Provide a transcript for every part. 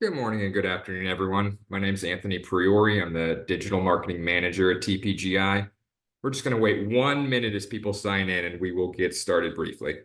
Good morning and good afternoon, everyone. My name is Anthony Priori. I'm the Digital Marketing Manager at TPGI. We're just going to wait 1 minute as people sign in, and we will get started briefly.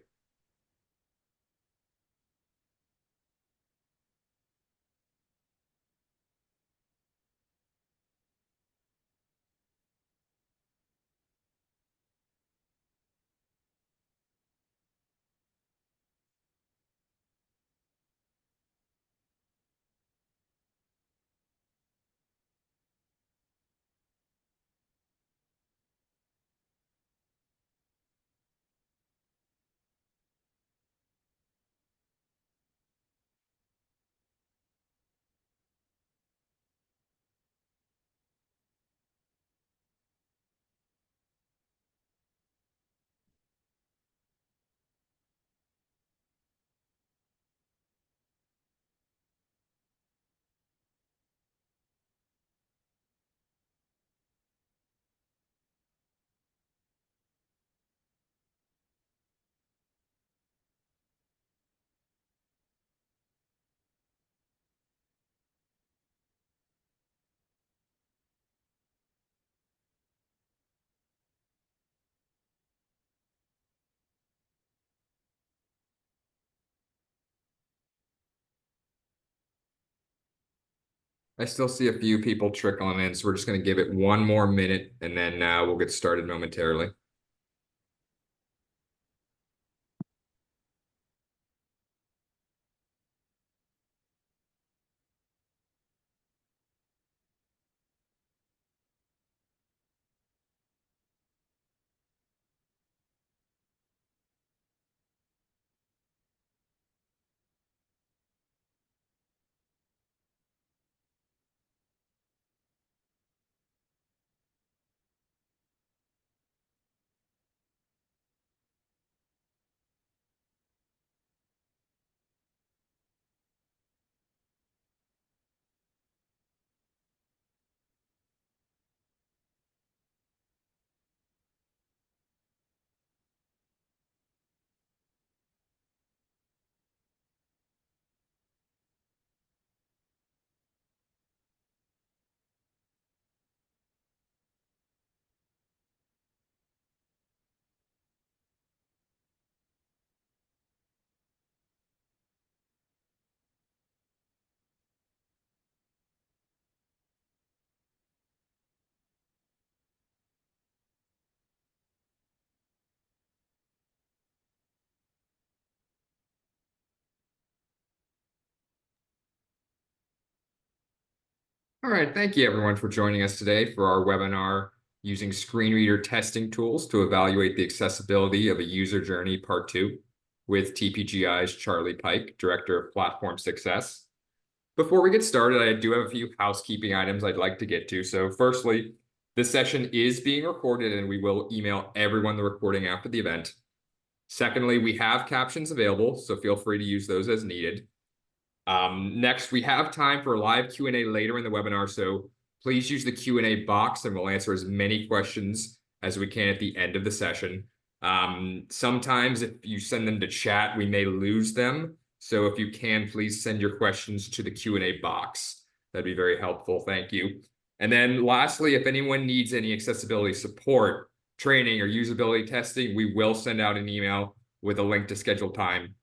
I still see a few people trickling in, so we're just going to give it 1 more minute, and then we'll get started momentarily. All right, thank you everyone for joining us today for our webinar using screen reader testing tools to evaluate the accessibility of a user journey part 2 with TPGI's Charlie Pike, Director of Platform Success. Before we get started, I do have a few housekeeping items I'd like to get to. So firstly, this session is being recorded and we will email everyone the recording after the event. Secondly, we have captions available, so feel free to use those as needed. Next, we have time for a live Q&A later in the webinar, so please use the Q&A box and we'll answer as many questions as we can at the end of the session. Sometimes if you send them to chat, we may lose them. So if you can, please send your questions to the Q&A box. That'd be very helpful. Thank you. And then lastly, if anyone needs any accessibility support, training, or usability testing, we will send out an email with a link to schedule time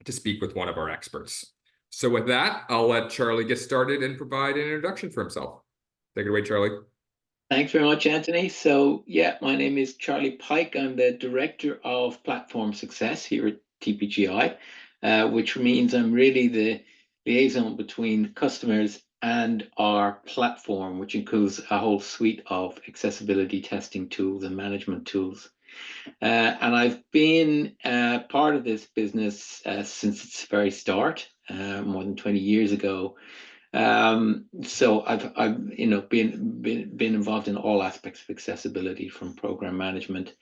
to speak with one of our experts. So with that, I'll let Charlie get started and provide an introduction for himself. Take it away, Charlie. Thanks very much, Anthony. So yeah, my name is Charlie Pike. I'm the Director of Platform Success here at TPGI, which means I'm really the liaison between customers and our platform, which includes a whole suite of accessibility testing tools and management tools. And I've been part of this business since its very start, more than 20 years ago. So I've been involved in all aspects of accessibility, from program management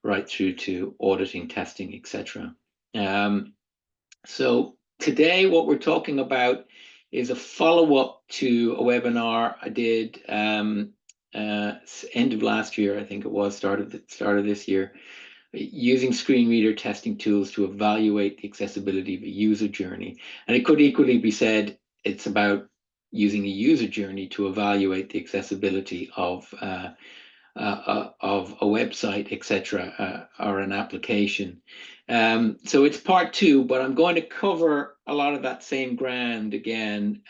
right through to auditing, testing, etc. So today what we're talking about is a follow-up to a webinar I did end of last year, I think it was, start of this year, using screen reader testing tools to evaluate the accessibility of a user journey. And it could equally be said, it's about using a user journey to evaluate the accessibility of a website, etc., or an application. So it's part two, but I'm going to cover a lot of that same ground again,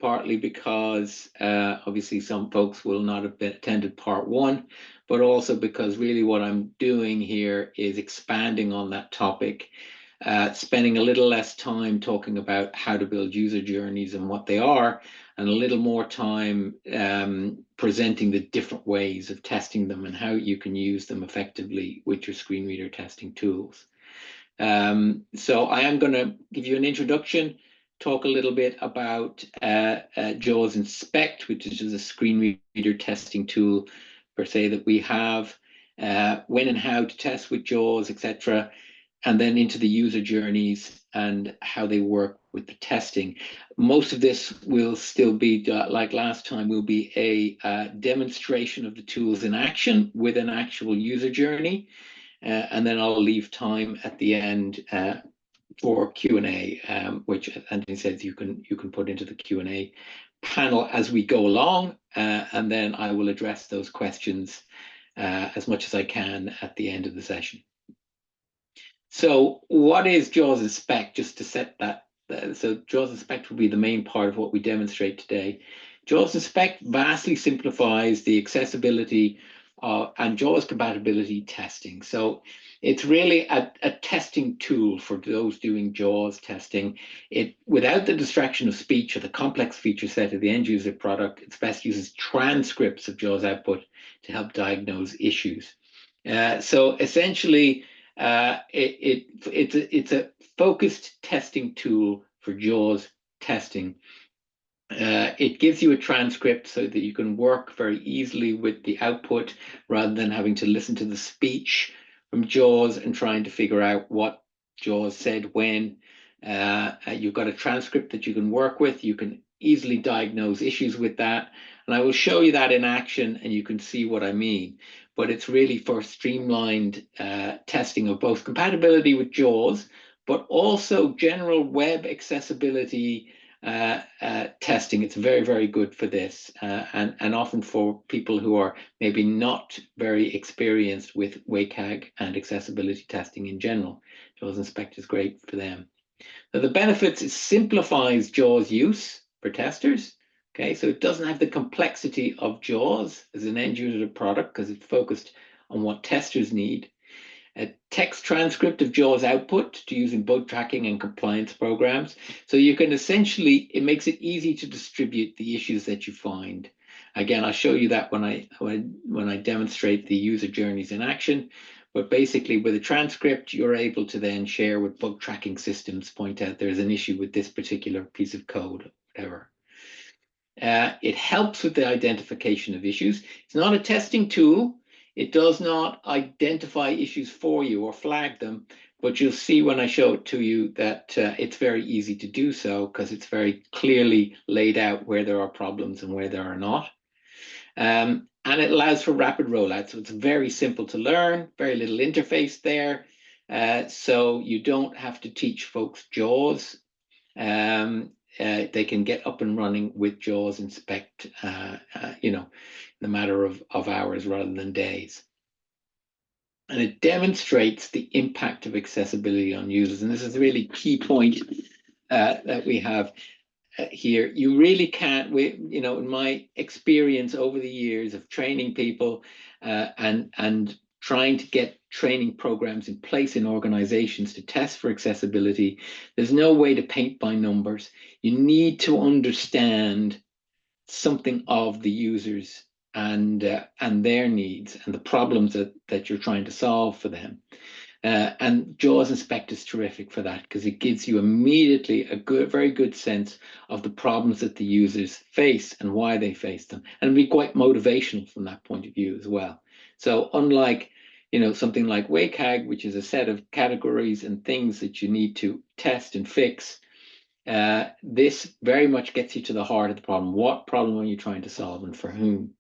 partly because obviously some folks will not have attended part one, but also because really what I'm doing here is expanding on that topic, spending a little less time talking about how to build user journeys and what they are, and a little more time presenting the different ways of testing them and how you can use them effectively with your screen reader testing tools. So I am going to give you an introduction, talk a little bit about JAWS Inspect, which is just a screen reader testing tool per se that we have, when and how to test with JAWS, etc., and then into the user journeys and how they work with the testing. Most of this will still be, like last time, will be a demonstration of the tools in action with an actual user journey. And then I'll leave time at the end for Q&A, which Anthony says you can put into the Q&A panel as we go along, and then I will address those questions as much as I can at the end of the session. So what is JAWS Inspect, just to set that? So JAWS Inspect will be the main part of what we demonstrate today. JAWS Inspect vastly simplifies the accessibility and JAWS compatibility testing. So it's really a testing tool for those doing JAWS testing. Without the distraction of speech or the complex feature set of the end user product, it's best uses transcripts of JAWS output to help diagnose issues. So essentially, it's a focused testing tool for JAWS testing. It gives you a transcript so that you can work very easily with the output rather than having to listen to the speech from JAWS and trying to figure out what JAWS said when. You've got a transcript that you can work with. You can easily diagnose issues with that. And I will show you that in action and you can see what I mean. But it's really for streamlined testing of both compatibility with JAWS, but also general web accessibility testing. It's very, very good for this, and often for people who are maybe not very experienced with WCAG and accessibility testing in general. JAWS Inspect is great for them. Now, the benefits, it simplifies JAWS use for testers. Okay, so it doesn't have the complexity of JAWS as an end user product because it's focused on what testers need. A text transcript of JAWS output to use in bug tracking and compliance programs. So you can essentially, it makes it easy to distribute the issues that you find. Again, I'll show you that when I demonstrate the user journeys in action. But basically, with a transcript, you're able to then share with bug tracking systems, point out there's an issue with this particular piece of code, whatever. It helps with the identification of issues. It's not a testing tool. It does not identify issues for you or flag them, but you'll see when I show it to you that it's very easy to do so because it's very clearly laid out where there are problems and where there are not. And it allows for rapid rollout. So it's very simple to learn, very little interface there. So you don't have to teach folks JAWS. They can get up and running with JAWS Inspect, in a matter of hours rather than days. And it demonstrates the impact of accessibility on users. And this is a really key point that we have here. You really can't, in my experience over the years of training people and trying to get training programs in place in organizations to test for accessibility, there's no way to paint by numbers. You need to understand something of the users and their needs and the problems that you're trying to solve for them. And JAWS Inspect is terrific for that because it gives you immediately a very good sense of the problems that the users face and why they face them, and be quite motivational from that point of view as well. So unlike something like WCAG, which is a set of categories and things that you need to test and fix, this very much gets you to the heart of the problem. What problem are you trying to solve and for whom?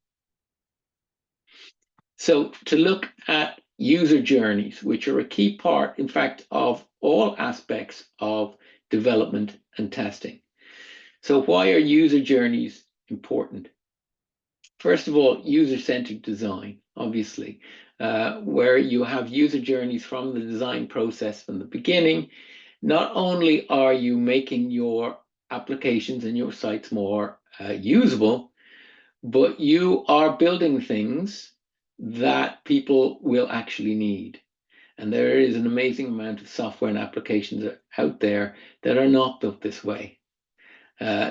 So to look at user journeys, which are a key part, in fact, of all aspects of development and testing. So why are user journeys important? First of all, user-centered design, obviously, where you have user journeys from the design process from the beginning. Not only are you making your applications and your sites more usable, but you are building things that people will actually need. And there is an amazing amount of software and applications out there that are not built this way.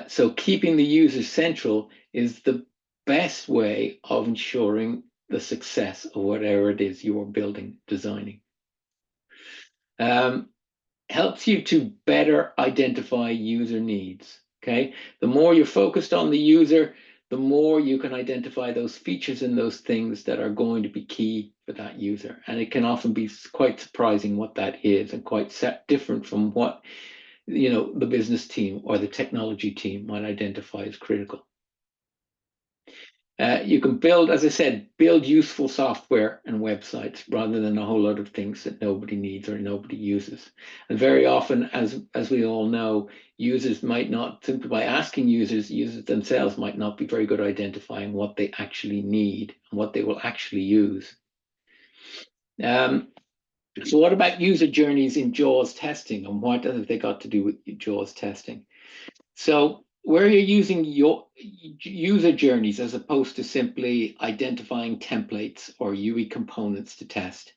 So keeping the user central is the best way of ensuring the success of whatever it is you're building, designing. Helps you to better identify user needs. Okay, the more you're focused on the user, the more you can identify those features and those things that are going to be key for that user. And it can often be quite surprising what that is, and quite different from what the business team or the technology team might identify as critical. You can build, as I said, build useful software and websites rather than a whole lot of things that nobody needs or nobody uses. And very often, as we all know, users might not, simply by asking users themselves might not be very good at identifying what they actually need and what they will actually use. So what about user journeys in JAWS testing, and what have they got to do with JAWS testing? So where you're using your user journeys as opposed to simply identifying templates or UE components to test,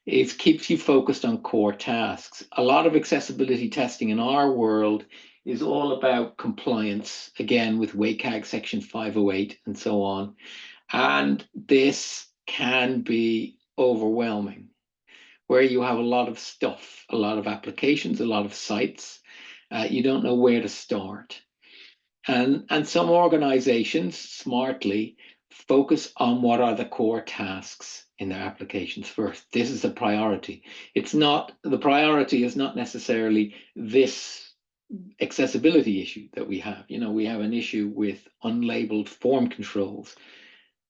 it keeps you focused on core tasks. A lot of accessibility testing in our world is all about compliance, again, with WCAG section 508 and so on. And this can be overwhelming, where you have a lot of stuff, a lot of applications, a lot of sites. You don't know where to start. And some organizations smartly focus on what are the core tasks in their applications first. This is the priority. It's not, the priority is not necessarily this accessibility issue that we have. We have an issue with unlabeled form controls.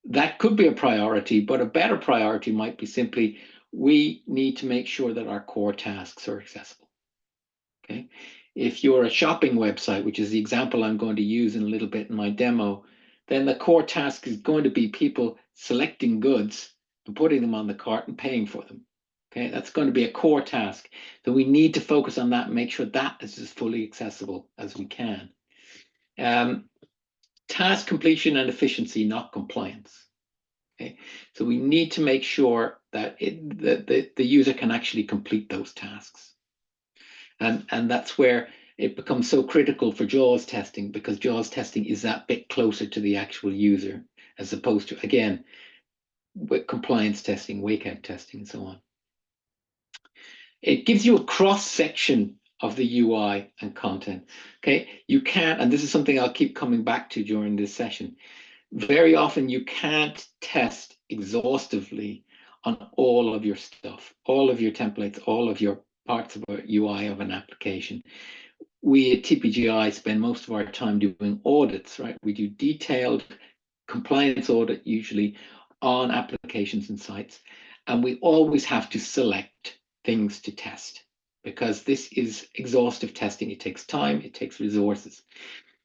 That could be a priority, but a better priority might be simply, we need to make sure that our core tasks are accessible. Okay. If you're a shopping website, which is the example I'm going to use in a little bit in my demo, then the core task is going to be people selecting goods and putting them on the cart and paying for them. Okay, that's going to be a core task. So we need to focus on that and make sure that is as fully accessible as we can. Task completion and efficiency, not compliance. Okay, so we need to make sure that the user can actually complete those tasks. And that's where it becomes so critical for JAWS testing, because JAWS testing is that bit closer to the actual user, as opposed to, again, with compliance testing, WCAG testing, and so on. It gives you a cross-section of the UI and content. Okay, you can't, and this is something I'll keep coming back to during this session, very often you can't test exhaustively on all of your stuff, all of your templates, all of your parts of a UI of an application. We at TPGI spend most of our time doing audits, right? We do detailed compliance audit usually on applications and sites, and we always have to select things to test, because this is exhaustive testing. It takes time, it takes resources.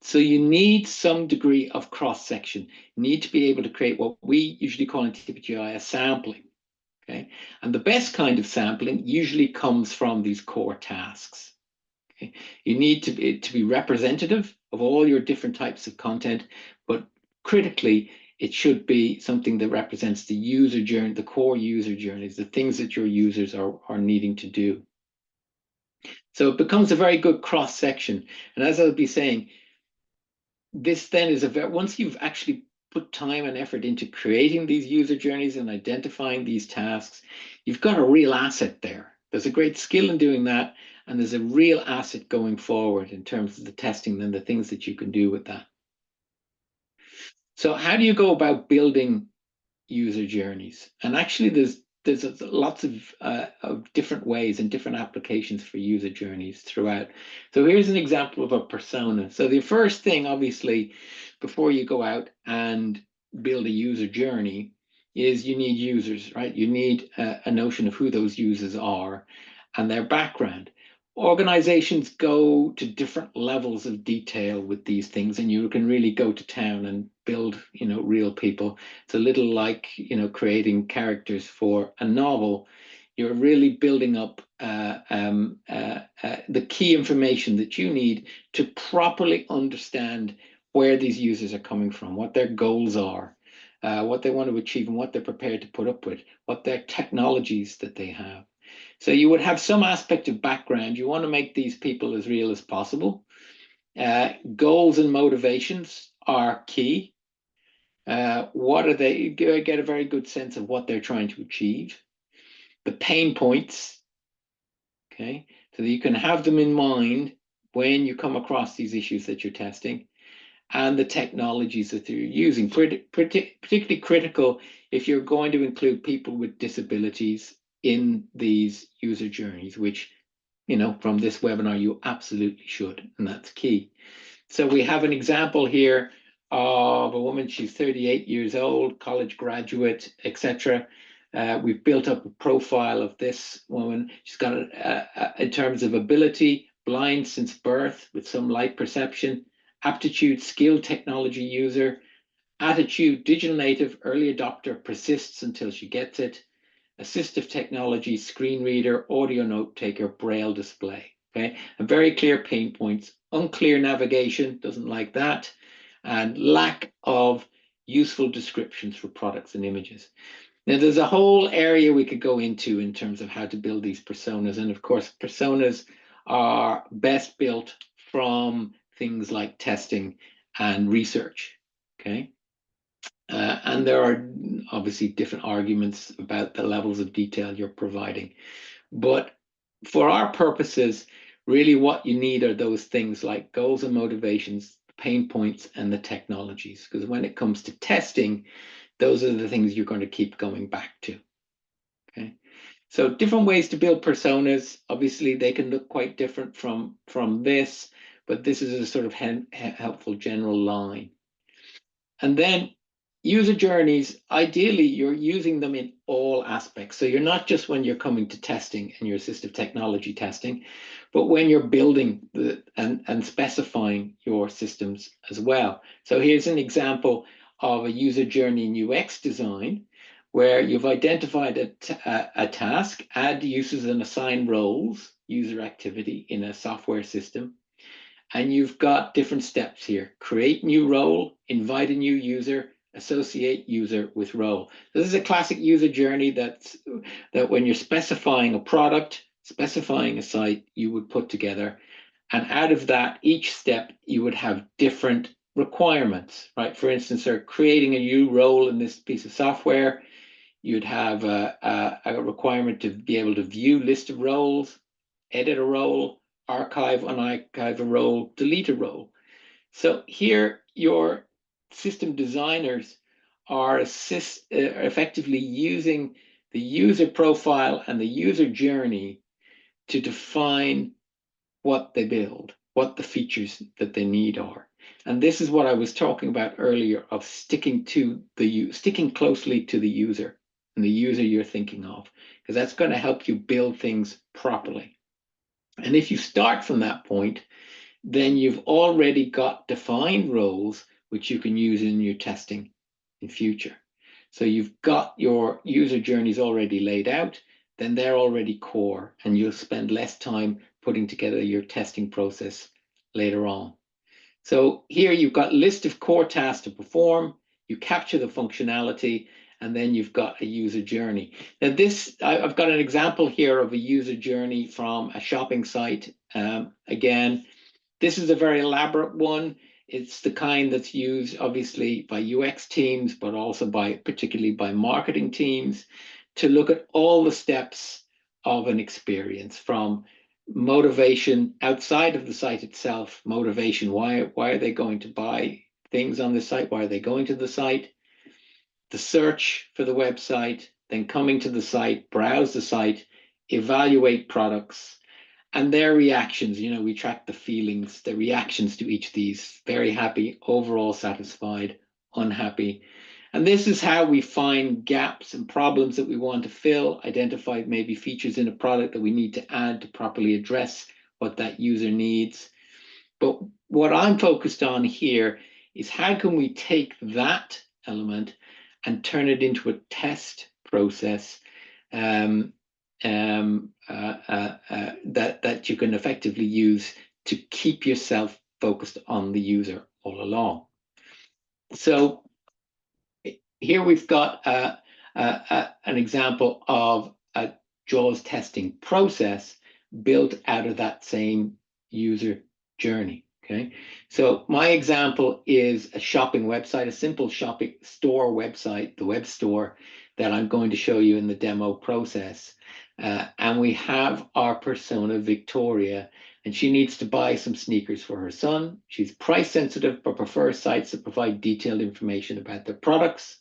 So you need some degree of cross-section. You need to be able to create what we usually call in TPGI a sampling. Okay, and the best kind of sampling usually comes from these core tasks. Okay, you need to be representative of all your different types of content, but critically, it should be something that represents the user journey, the core user journeys, the things that your users are needing to do. So it becomes a very good cross-section. And as I'll be saying, this then is once you've actually put time and effort into creating these user journeys and identifying these tasks, you've got a real asset there. There's a great skill in doing that, and there's a real asset going forward in terms of the testing and the things that you can do with that. So how do you go about building user journeys? And actually there's lots of different ways and different applications for user journeys throughout. So here's an example of a persona. So the first thing, obviously, before you go out and build a user journey, is you need users, right? You need a notion of who those users are and their background. Organizations go to different levels of detail with these things, and you can really go to town and build, real people. It's a little like, creating characters for a novel. You're really building up the key information that you need to properly understand where these users are coming from, what their goals are, what they want to achieve, and what they're prepared to put up with, what their technologies that they have. So you would have some aspect of background. You want to make these people as real as possible. Goals and motivations are key. What are they? Get a very good sense of what they're trying to achieve. The pain points, okay, so that you can have them in mind when you come across these issues that you're testing, and the technologies that you're using. Particularly critical if you're going to include people with disabilities in these user journeys, which, from this webinar, you absolutely should, and that's key. So we have an example here of a woman. She's 38 years old, college graduate, etc. We've built up a profile of this woman. She's got, in terms of ability, blind since birth with some light perception, aptitude, skill, technology user, attitude, digital native, early adopter, persists until she gets it, assistive technology, screen reader, audio note taker, braille display. Okay, and very clear pain points. Unclear navigation, doesn't like that, and lack of useful descriptions for products and images. Now, there's a whole area we could go into in terms of how to build these personas. And of course, personas are best built from things like testing and research. Okay. And there are obviously different arguments about the levels of detail you're providing. But for our purposes, really what you need are those things like goals and motivations, pain points, and the technologies. Because when it comes to testing, those are the things you're going to keep going back to. Okay. So different ways to build personas. Obviously, they can look quite different from this, but this is a sort of helpful general line. And then user journeys, ideally, you're using them in all aspects. So you're not just when you're coming to testing and your assistive technology testing, but when you're building and specifying your systems as well. So here's an example of a user journey in UX design where you've identified a task, add uses and assign roles, user activity in a software system. And you've got different steps here. Create new role, invite a new user, associate user with role. This is a classic user journey that when you're specifying a product, specifying a site, you would put together. And out of that, each step, you would have different requirements, right? For instance, they're creating a new role in this piece of software. You'd have a requirement to be able to view list of roles, edit a role, archive a role, delete a role. So here your system designers are effectively using the user profile and the user journey to define what they build, what the features that they need are. And this is what I was talking about earlier of sticking closely to the user and the user you're thinking of, because that's going to help you build things properly. And if you start from that point, then you've already got defined roles which you can use in your testing in future. So you've got your user journeys already laid out, then they're already core, and you'll spend less time putting together your testing process later on. So here you've got a list of core tasks to perform, you capture the functionality, and then you've got a user journey. Now this, I've got an example here of a user journey from a shopping site. Again, this is a very elaborate one. It's the kind that's used obviously by UX teams, but also particularly by marketing teams to look at all the steps of an experience, from motivation outside of the site itself, motivation, why are they going to buy things on the site? Why are they going to the site? The search for the website, then coming to the site, browse the site, evaluate products, and their reactions. We track the feelings, the reactions to each of these: very happy, overall satisfied, unhappy. And this is how we find gaps and problems that we want to fill, identify maybe features in a product that we need to add to properly address what that user needs. But what I'm focused on here is how can we take that element and turn it into a test process that you can effectively use to keep yourself focused on the user all along. So here we've got an example of a JAWS testing process built out of that same user journey. Okay, so my example is a shopping website, a simple shopping store website, the web store that I'm going to show you in the demo process. And we have our persona, Victoria, and she needs to buy some sneakers for her son. She's price sensitive, but prefers sites that provide detailed information about their products.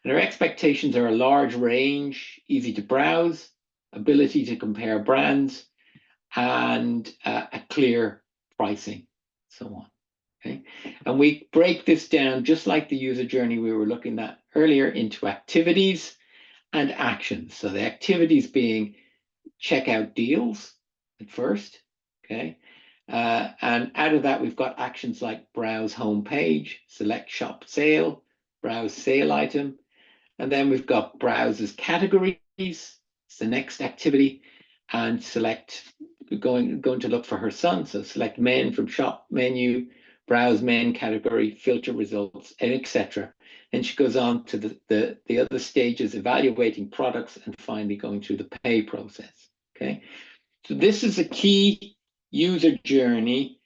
And her expectations are a large range, easy to browse, ability to compare brands, and a clear pricing, so on. Okay, and we break this down just like the user journey we were looking at earlier into activities and actions. So the activities being check out deals at first, okay, and out of that we've got actions like browse homepage, select shop sale, browse sale item, and then we've got browse as categories. It's the next activity, and select going to look for her son. So select men from shop menu, browse men category, filter results, and etc. And she goes on to the other stages, evaluating products, and finally going through the pay process. Okay, so this is a key user journey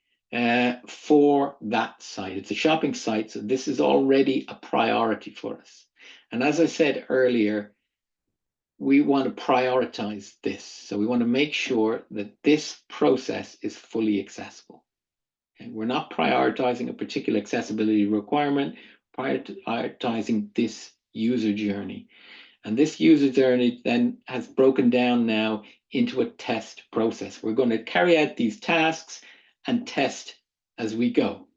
for that site. It's a shopping site, so this is already a priority for us. And as I said earlier, we want to prioritize this. So we want to make sure that this process is fully accessible. Okay? We're not prioritizing a particular accessibility requirement, prioritizing this user journey. And this user journey then has broken down now into a test process. We're going to carry out these tasks and test as we go.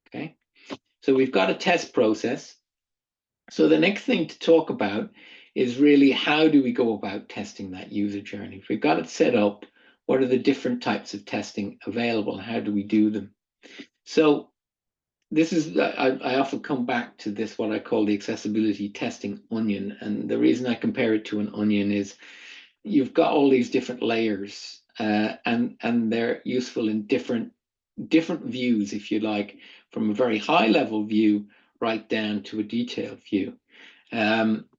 Okay, so we've got a test process. So the next thing to talk about is really how do we go about testing that user journey? If we've got it set up, what are the different types of testing available? How do we do them? So this is, I often come back to this, what I call the accessibility testing onion. And the reason I compare it to an onion is you've got all these different layers and they're useful in different views, if you like, from a very high level view right down to a detailed view.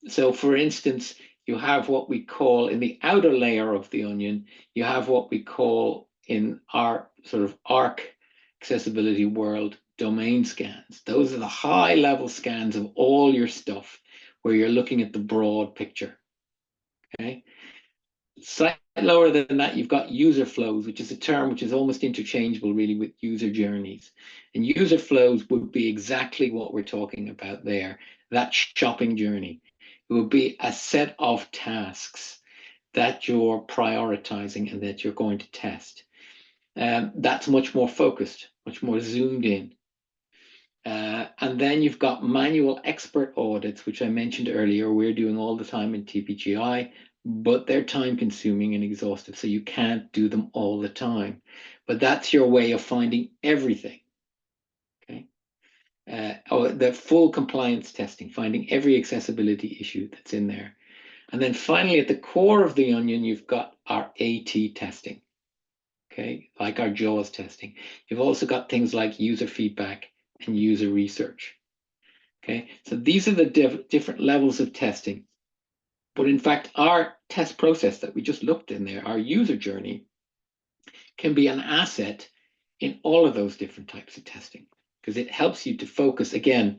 So for instance, you have what we call in the outer layer of the onion, you have what we call in our sort of ARC accessibility world, domain scans. Those are the high level scans of all your stuff where you're looking at the broad picture. Okay. Slightly lower than that, you've got user flows, which is a term which is almost interchangeable really with user journeys. And user flows would be exactly what we're talking about there, that shopping journey. It would be a set of tasks that you're prioritizing and that you're going to test. That's much more focused, much more zoomed in. And then you've got manual expert audits, which I mentioned earlier, we're doing all the time in TPGI, but they're time consuming and exhaustive, so you can't do them all the time. But that's your way of finding everything. Okay. The full compliance testing, finding every accessibility issue that's in there. And then finally, at the core of the onion, you've got our AT testing. Okay, like our JAWS testing. You've also got things like user feedback and user research. Okay, so these are the different levels of testing. But in fact, our test process that we just looked in there, our user journey, can be an asset in all of those different types of testing because it helps you to focus again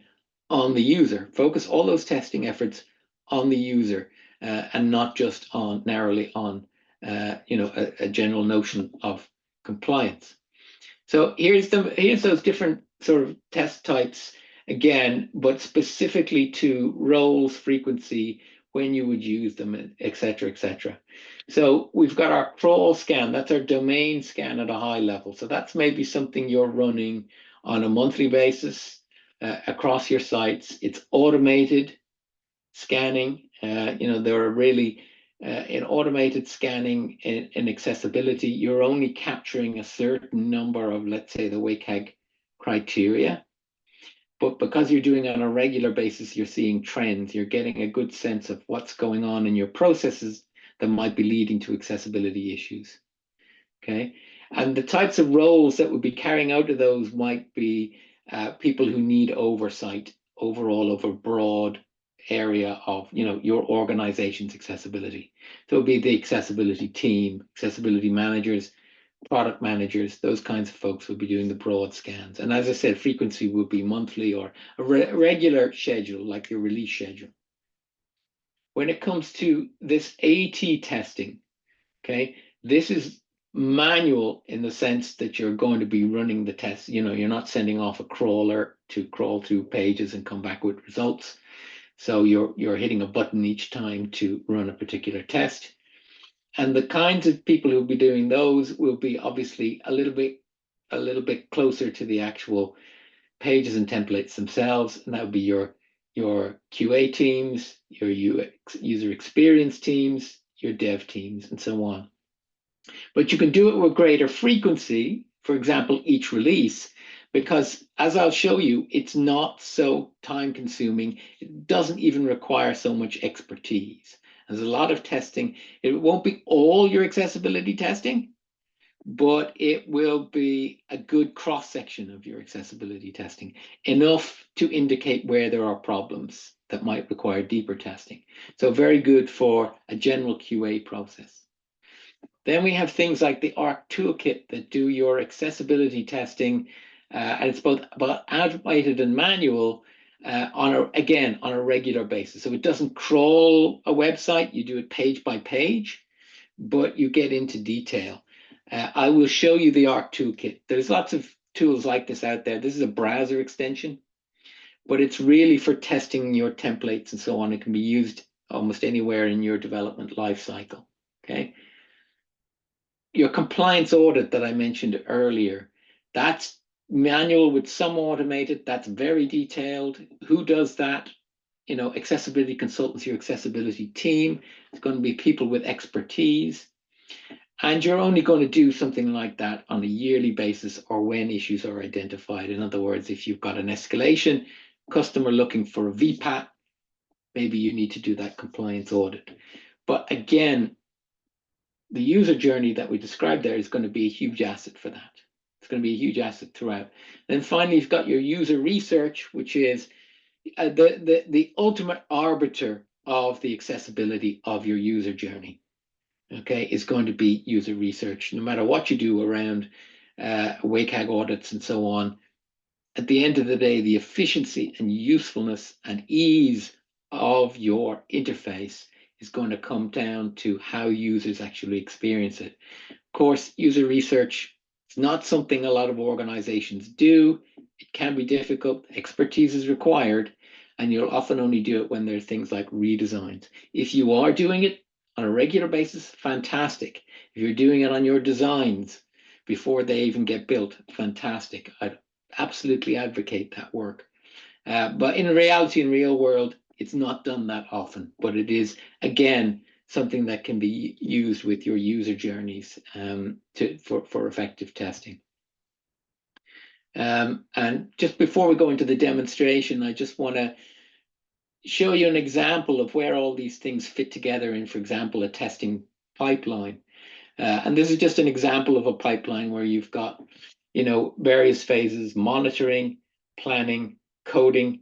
on the user, focus all those testing efforts on the user and not just on narrowly on a general notion of compliance. So here's those different sort of test types again, but specifically to roles, frequency, when you would use them, et cetera, et cetera. So we've got our crawl scan, that's our domain scan at a high level. So that's maybe something you're running on a monthly basis across your sites. It's automated scanning. There are really In automated scanning in accessibility, you're only capturing a certain number of, let's say, the WCAG criteria. But because you're doing it on a regular basis, you're seeing trends. You're getting a good sense of what's going on in your processes that might be leading to accessibility issues. Okay. And the types of roles that would be carrying out of those might be people who need oversight overall over broad area of your organization's accessibility. So it would be the accessibility team, accessibility managers, product managers, those kinds of folks would be doing the broad scans. And as I said, frequency would be monthly or a regular schedule, like your release schedule. When it comes to this AT testing, okay, this is manual in the sense that you're going to be running the test. You're not sending off a crawler to crawl through pages and come back with results. So you're hitting a button each time to run a particular test. And the kinds of people who'll be doing those will be obviously a little bit closer to the actual pages and templates themselves. And that would be your QA teams, your UX user experience teams, your dev teams, and so on. But you can do it with greater frequency, for example, each release, because as I'll show you, it's not so time consuming. It doesn't even require so much expertise. There's a lot of testing. It won't be all your accessibility testing, but it will be a good cross-section of your accessibility testing, enough to indicate where there are problems that might require deeper testing. So very good for a general QA process. Then we have things like the ARC Toolkit that do your accessibility testing, and it's both automated and manual on a regular basis. So it doesn't crawl a website; you do it page by page, but you get into detail. I will show you the ARC Toolkit. There's lots of tools like this out there. This is a browser extension, but it's really for testing your templates and so on. It can be used almost anywhere in your development lifecycle. Okay. Your compliance audit that I mentioned earlier, that's manual with some automated. That's very detailed. Who does that? Accessibility consultants, your accessibility team. It's going to be people with expertise. And you're only going to do something like that on a yearly basis or when issues are identified. In other words, if you've got an escalation, customer looking for a VPAT, maybe you need to do that compliance audit. But again, the user journey that we described there is going to be a huge asset for that. It's going to be a huge asset throughout. Then finally, you've got your user research, which is the ultimate arbiter of the accessibility of your user journey. Okay, is going to be user research. No matter what you do around WCAG audits and so on, at the end of the day, the efficiency and usefulness and ease of your interface is going to come down to how users actually experience it. Of course, user research is not something a lot of organizations do. It can be difficult. Expertise is required, and you'll often only do it when there are things like redesigns. If you are doing it on a regular basis, fantastic. If you're doing it on your designs before they even get built, fantastic. I'd absolutely advocate that work. But in reality, in real world, it's not done that often, but it is, again, something that can be used with your user journeys for effective testing. And just before we go into the demonstration, I just want to show you an example of where all these things fit together in, for example, a testing pipeline. And this is just an example of a pipeline where you've got, various phases: monitoring, planning, coding,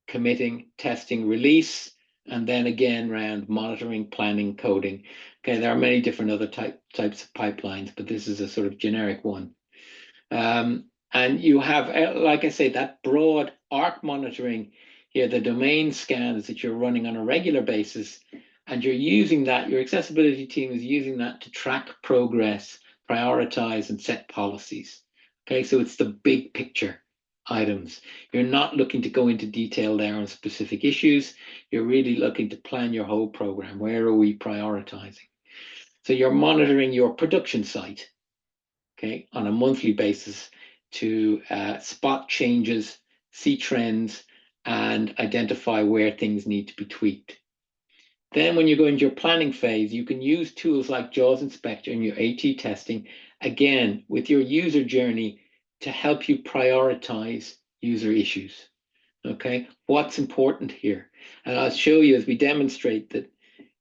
committing, testing, release, and then again around monitoring, planning, coding. Okay, there are many different other types of pipelines, but this is a sort of generic one. And you have, like I say, that broad ARC monitoring here, the domain scans that you're running on a regular basis, and you're using that, your accessibility team is using that to track progress, prioritize, and set policies. Okay, so it's the big picture items. You're not looking to go into detail there on specific issues. You're really looking to plan your whole program. Where are we prioritizing? So you're monitoring your production site, okay, on a monthly basis to spot changes, see trends, and identify where things need to be tweaked. Then when you go into your planning phase, you can use tools like JAWS Inspector and your AT testing, again, with your user journey to help you prioritize user issues. Okay, what's important here? And I'll show you as we demonstrate that,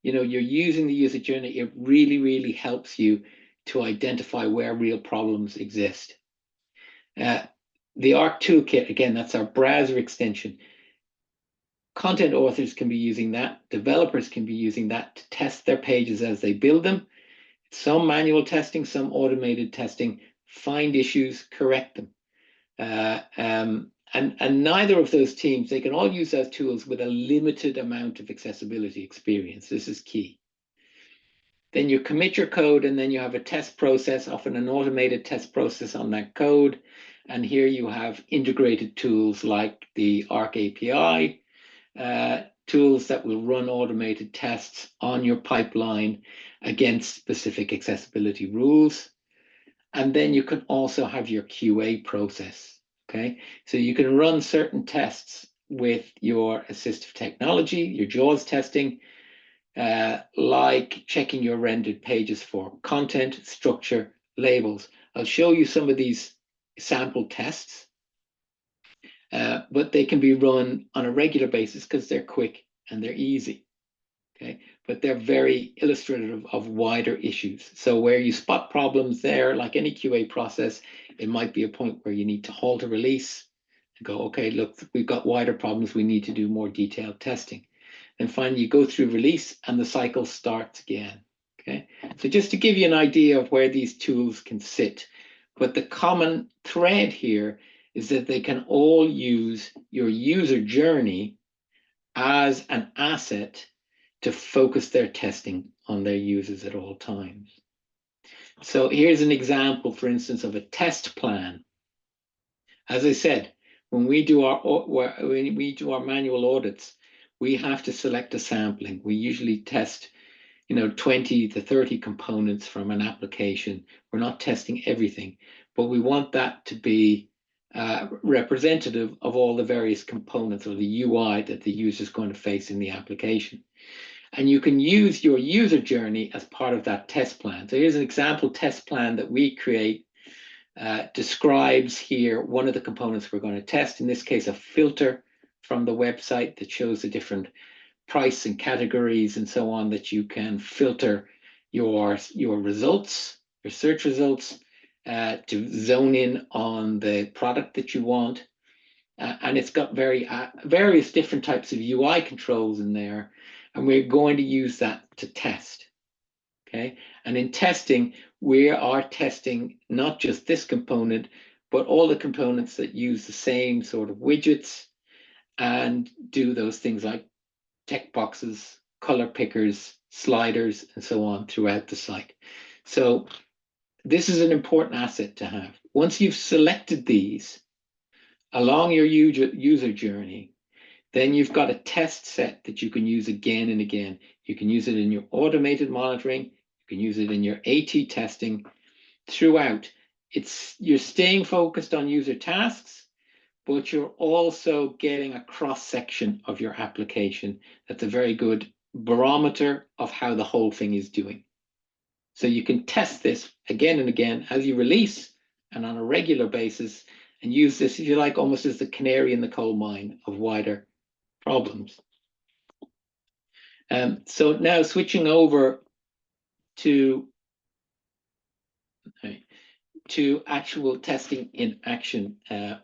you're using the user journey. It really, really helps you to identify where real problems exist. The ARC Toolkit, again, that's our browser extension. Content authors can be using that. Developers can be using that to test their pages as they build them. Some manual testing, some automated testing, find issues, correct them. And neither of those teams, they can all use those tools with a limited amount of accessibility experience. This is key. Then you commit your code, and then you have a test process, often an automated test process on that code. And here you have integrated tools like the ARC API, tools that will run automated tests on your pipeline against specific accessibility rules. And then you can also have your QA process, okay? So you can run certain tests with your assistive technology, your JAWS testing, like checking your rendered pages for content, structure, labels. I'll show you some of these sample tests, but they can be run on a regular basis because they're quick and they're easy, okay? But they're very illustrative of wider issues. So where you spot problems there, like any QA process, it might be a point where you need to halt a release and go, okay, look, we've got wider problems. We need to do more detailed testing. And finally, you go through release and the cycle starts again, okay? So just to give you an idea of where these tools can sit, but the common thread here is that they can all use your user journey as an asset to focus their testing on their users at all times. So here's an example, for instance, of a test plan. As I said, when we do our manual audits, we have to select a sampling. We usually test 20 to 30 components from an application. We're not testing everything, but we want that to be representative of all the various components or the UI that the user is going to face in the application. And you can use your user journey as part of that test plan. So here's an example test plan that we create. Describes here one of the components we're going to test, in this case, a filter from the website that shows the different price and categories and so on that you can filter your results, your search results, to zone in on the product that you want. And it's got various different types of UI controls in there, and we're going to use that to test. Okay, and in testing, we are testing not just this component, but all the components that use the same sort of widgets and do those things like check boxes, color pickers, sliders, and so on throughout the site. So this is an important asset to have. Once you've selected these along your user journey, then you've got a test set that you can use again and again. You can use it in your automated monitoring. You can use it in your AT testing throughout. You're staying focused on user tasks, but you're also getting a cross-section of your application. That's a very good barometer of how the whole thing is doing. So you can test this again and again as you release and on a regular basis, and use this, if you like, almost as the canary in the coal mine of wider problems. So now switching over to actual testing in action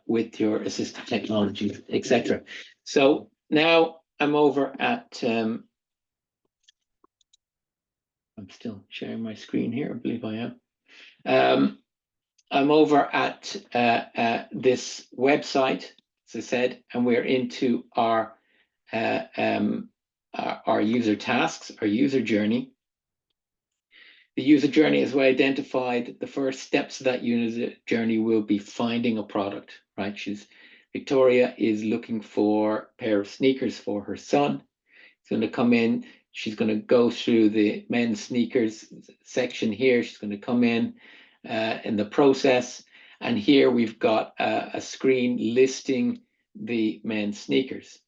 with your assistive technology, etc. So now I'm over at, I'm still sharing my screen here, I believe I am. I'm over at this website, as I said, and we're into our user tasks, our user journey. The user journey, as we identified, the first steps of that user journey will be finding a product, right? Victoria is looking for a pair of sneakers for her son. She's going to come in. She's going to go through the men's sneakers section here. She's going to come in the process. And here we've got a screen listing the men's sneakers.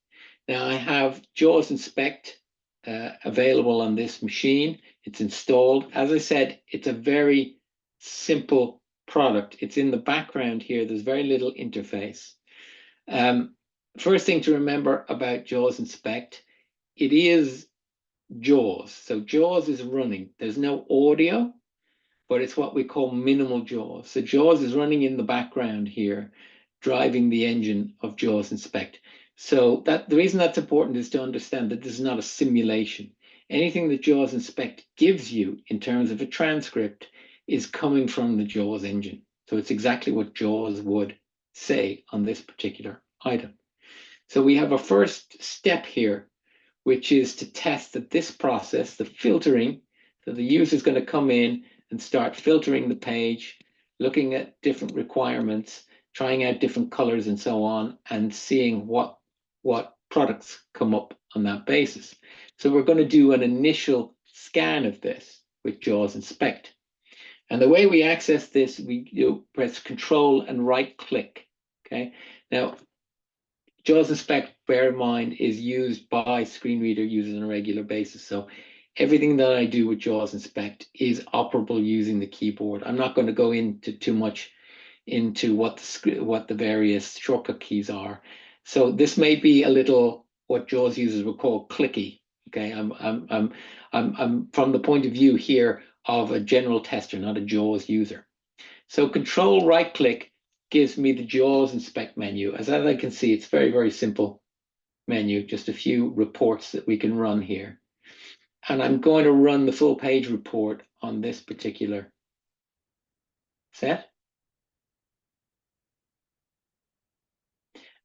Now I have JAWS Inspect available on this machine. It's installed. As I said, it's a very simple product. It's in the background here. There's very little interface. First thing to remember about JAWS Inspect, it is JAWS. So JAWS is running. There's no audio, but it's what we call minimal JAWS. So JAWS is running in the background here, driving the engine of JAWS Inspect. So that the reason that's important is to understand that this is not a simulation. Anything that JAWS Inspect gives you in terms of a transcript is coming from the JAWS engine. So it's exactly what JAWS would say on this particular item. So we have a first step here, which is to test that this process, the filtering, so the user is going to come in and start filtering the page, looking at different requirements, trying out different colors and so on, and seeing what products come up on that basis. So we're going to do an initial scan of this with JAWS Inspect. And the way we access this, we press Control and right click. Okay. Now, JAWS Inspect, bear in mind, is used by screen reader users on a regular basis. So everything that I do with JAWS Inspect is operable using the keyboard. I'm not going to go into too much into what the various shortcut keys are. So this may be a little what JAWS users would call clicky. Okay, I'm from the point of view here of a general tester, not a JAWS user. So Control right click gives me the JAWS Inspect menu. As I can see, it's very, very simple menu, just a few reports that we can run here. And I'm going to run the full page report on this particular set.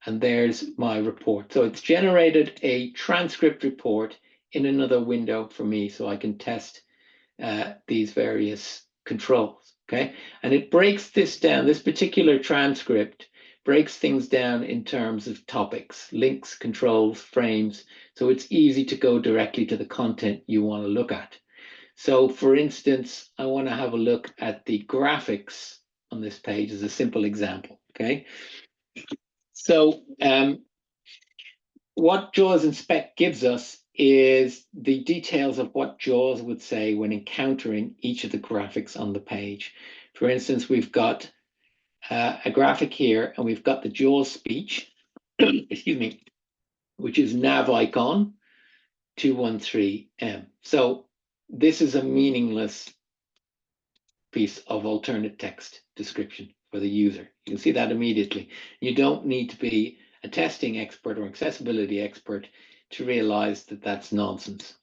And there's my report. So it's generated a transcript report in another window for me so I can test these various controls, okay? And it breaks this down. This particular transcript breaks things down in terms of topics, links, controls, frames. So it's easy to go directly to the content you want to look at. So for instance, I want to have a look at the graphics on this page as a simple example, okay? So what JAWS Inspect gives us is the details of what JAWS would say when encountering each of the graphics on the page. For instance, we've got a graphic here, and we've got the JAWS speech, excuse me, which is nav icon 213M. So this is a meaningless piece of alternate text description for the user. You can see that immediately. You don't need to be a testing expert or accessibility expert to realize that that's nonsense.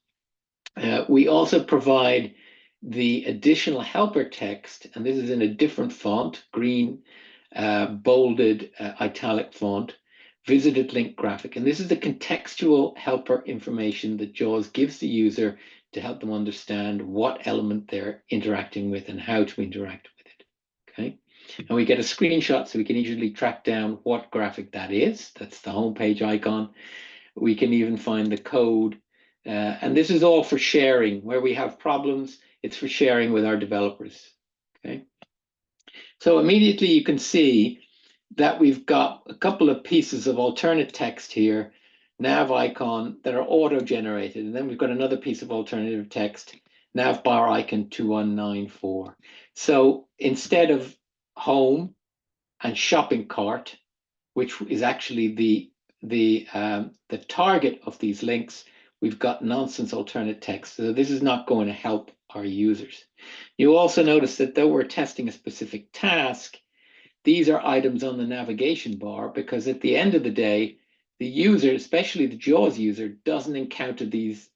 We also provide the additional helper text, and this is in a different font, green, bolded, italic font, visited link graphic. And this is the contextual helper information that JAWS gives the user to help them understand what element they're interacting with and how to interact with it, okay? And we get a screenshot so we can easily track down what graphic that is. That's the homepage icon. We can even find the code. And this is all for sharing. Where we have problems, it's for sharing with our developers, okay? So immediately you can see that we've got a couple of pieces of alternate text here, nav icon, that are auto-generated. And then we've got another piece of alternative text, nav bar icon 2194. So instead of home and shopping cart, which is actually the target of these links, we've got nonsense alternate text. So this is not going to help our users. You also notice that though we're testing a specific task, these are items on the navigation bar, because at the end of the day, the user, especially the JAWS user, doesn't encounter these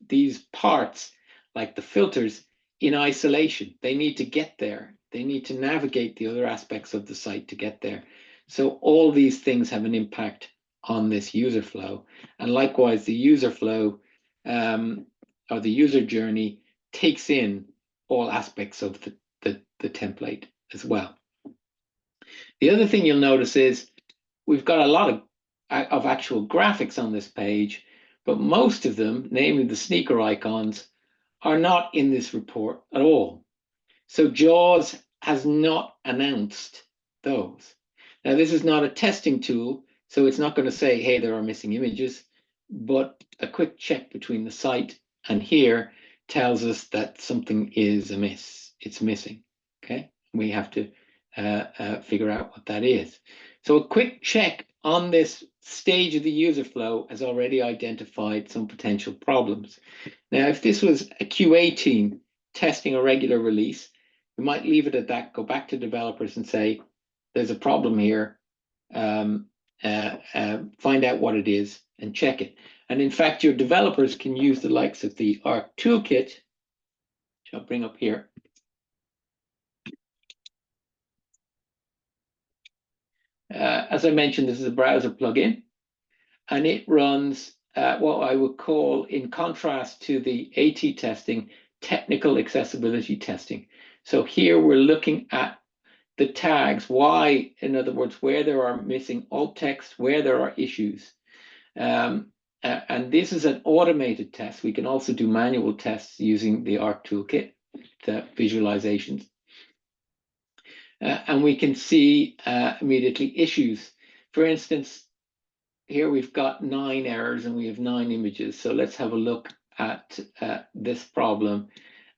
parts like the filters in isolation. They need to get there. They need to navigate the other aspects of the site to get there. So all these things have an impact on this user flow. And likewise, the user flow or the user journey takes in all aspects of the template as well. The other thing you'll notice is we've got a lot of actual graphics on this page, but most of them, namely the sneaker icons, are not in this report at all. So JAWS has not announced those. Now, this is not a testing tool, so it's not going to say, hey, there are missing images, but a quick check between the site and here tells us that something is amiss. It's missing. Okay, we have to figure out what that is. So a quick check on this stage of the user flow has already identified some potential problems. Now, if this was a QA team testing a regular release, we might leave it at that, go back to developers and say, there's a problem here, find out what it is and check it. And in fact, your developers can use the likes of the ARC Toolkit, which I'll bring up here. As I mentioned, this is a browser plugin, and it runs what I would call, in contrast to the AT testing, technical accessibility testing. So here we're looking at the tags, why, in other words, where there are missing alt text, where there are issues. And this is an automated test. We can also do manual tests using the ARC Toolkit, the visualizations. And we can see immediately issues. For instance, here we've got 9 errors and we have 9 images. So let's have a look at this problem.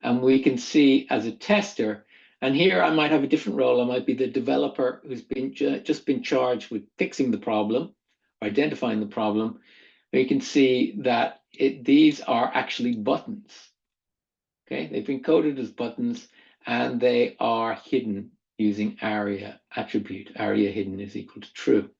And we can see as a tester, and here I might have a different role. I might be the developer who's been just been charged with fixing the problem, identifying the problem. We can see that these are actually buttons. Okay, they've been coded as buttons and they are hidden using ARIA attribute. ARIA hidden is equal to true.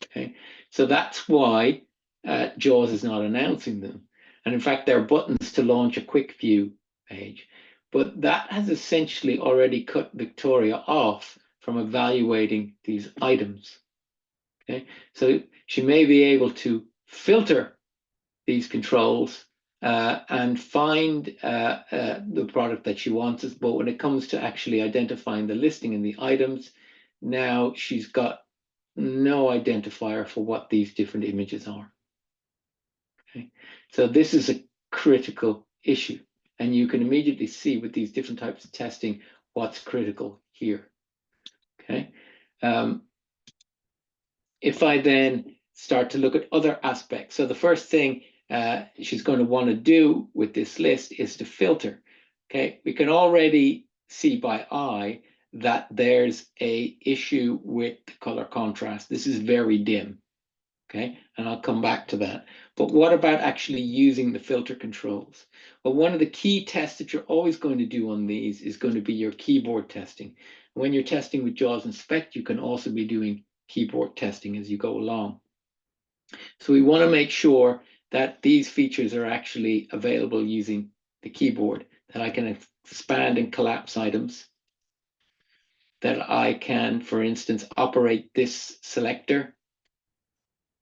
Okay, so that's why JAWS is not announcing them. And in fact, they're buttons to launch a quick view page. But that has essentially already cut Victoria off from evaluating these items. Okay, so she may be able to filter these controls and find the product that she wants. But when it comes to actually identifying the listing and the items, now she's got no identifier for what these different images are. Okay, so this is a critical issue, and you can immediately see with these different types of testing what's critical here. Okay, if I then start to look at other aspects, so the first thing she's going to want to do with this list is to filter. Okay, we can already see by eye that there's a issue with the color contrast. This is very dim. Okay, and I'll come back to that. But what about actually using the filter controls? Well, one of the key tests that you're always going to do on these is going to be your keyboard testing. When you're testing with JAWS Inspect, you can also be doing keyboard testing as you go along. So we want to make sure that these features are actually available using the keyboard, that I can expand and collapse items, that I can, for instance, operate this selector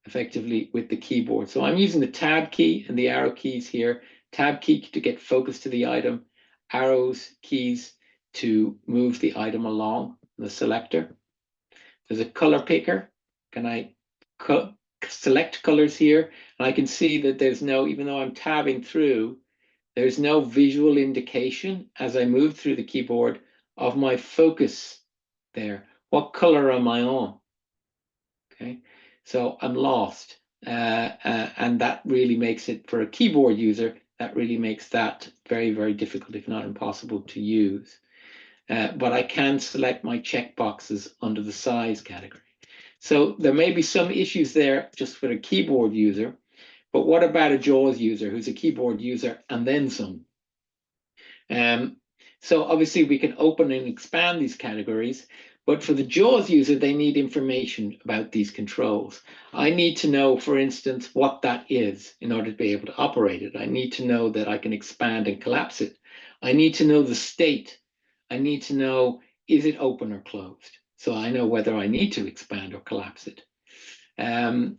effectively with the keyboard. So I'm using the tab key and the arrow keys here. Tab key to get focus to the item, arrows keys to move the item along the selector. There's a color picker. Can I select colors here? And I can see that there's no, even though I'm tabbing through, there's no visual indication as I move through the keyboard of my focus there. What color am I on? Okay, so I'm lost. And that really makes it, for a keyboard user, that really makes that very, very difficult, if not impossible to use. But I can select my checkboxes under the size category. So there may be some issues there just for a keyboard user, but what about a JAWS user who's a keyboard user and then some? So obviously we can open and expand these categories, but for the JAWS user, they need information about these controls. I need to know, for instance, what that is in order to be able to operate it. I need to know that I can expand and collapse it. I need to know the state. I need to know, is it open or closed? So I know whether I need to expand or collapse it.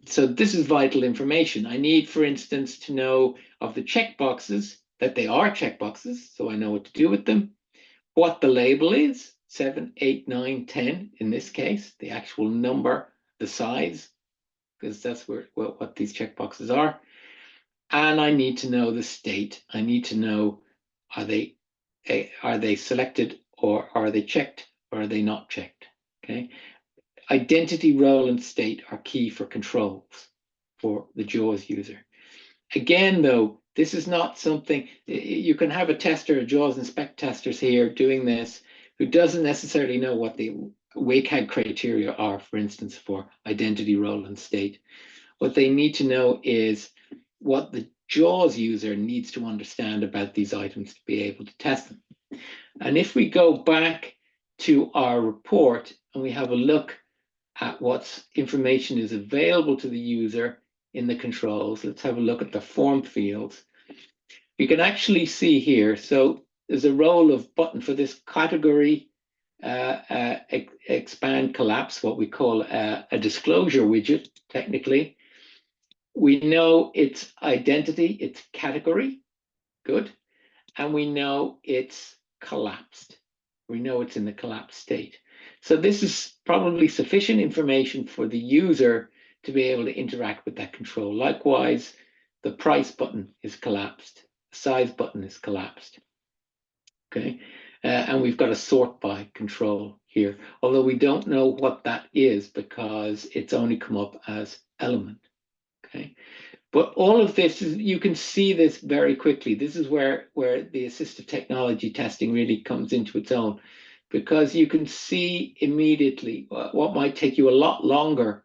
So this is vital information. I need, for instance, to know of the checkboxes, that they are checkboxes, so I know what to do with them, what the label is, 7, 8, 9, 10 in this case, the actual number, the size, because that's what these checkboxes are. And I need to know the state. I need to know, are they selected, or are they checked, or are they not checked? Okay. Identity, role, and state are key for controls for the JAWS user. Again, though, This is not something you can have a tester, a JAWS inspect testers here doing this, who doesn't necessarily know what the WCAG criteria are, for instance, for identity, role, and state. What they need to know is what the JAWS user needs to understand about these items to be able to test them. And if we go back to our report and we have a look at what information is available to the user in the controls, let's have a look at the form fields. You can actually see here, so there's a role of button for this category expand collapse, what we call a disclosure widget, technically. We know its identity, its category, good. And we know it's collapsed. We know it's in the collapsed state. So this is probably sufficient information for the user to be able to interact with that control. Likewise, the price button is collapsed. The size button is collapsed. Okay. And we've got a sort by control here, although we don't know what that is because it's only come up as element. Okay. But all of this, you can see this very quickly. This is where the assistive technology testing really comes into its own, because you can see immediately what might take you a lot longer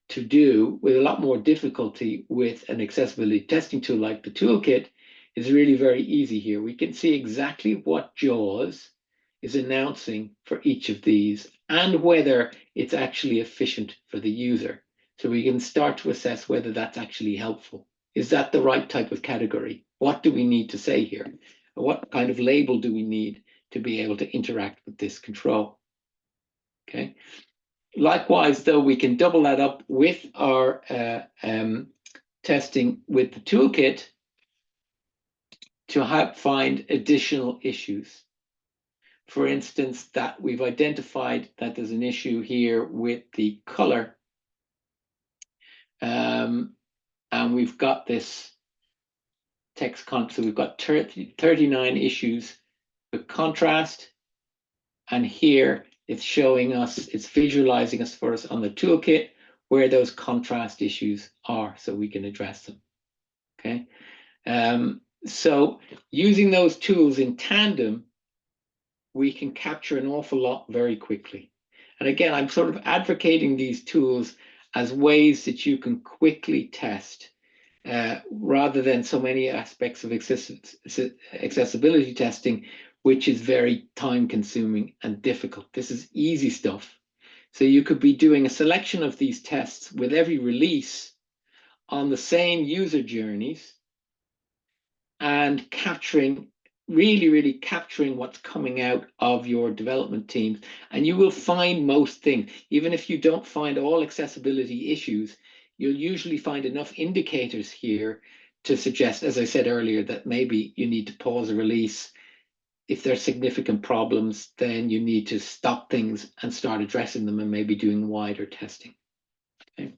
to do with a lot more difficulty with an accessibility testing tool like the toolkit is really very easy here. We can see exactly what JAWS is announcing for each of these and whether it's actually efficient for the user. So we can start to assess whether that's actually helpful. Is that the right type of category? What do we need to say here? What kind of label do we need to be able to interact with this control? Okay. Likewise, though, we can double that up with our testing with the toolkit to find additional issues. For instance, that we've identified that there's an issue here with the color. And we've got this text so we've got 39 issues with contrast. And here it's showing us, it's visualizing us for us on the toolkit where those contrast issues are so we can address them. Okay. So using those tools in tandem, we can capture an awful lot very quickly. And again, I'm sort of advocating these tools as ways that you can quickly test rather than so many aspects of accessibility testing, which is very time consuming and difficult. This is easy stuff. So you could be doing a selection of these tests with every release on the same user journeys and really capturing what's coming out of your development teams. And you will find most things, even if you don't find all accessibility issues, you'll usually find enough indicators here to suggest, as I said earlier, that maybe you need to pause a release. If there's significant problems, then you need to stop things and start addressing them and maybe doing wider testing. Okay.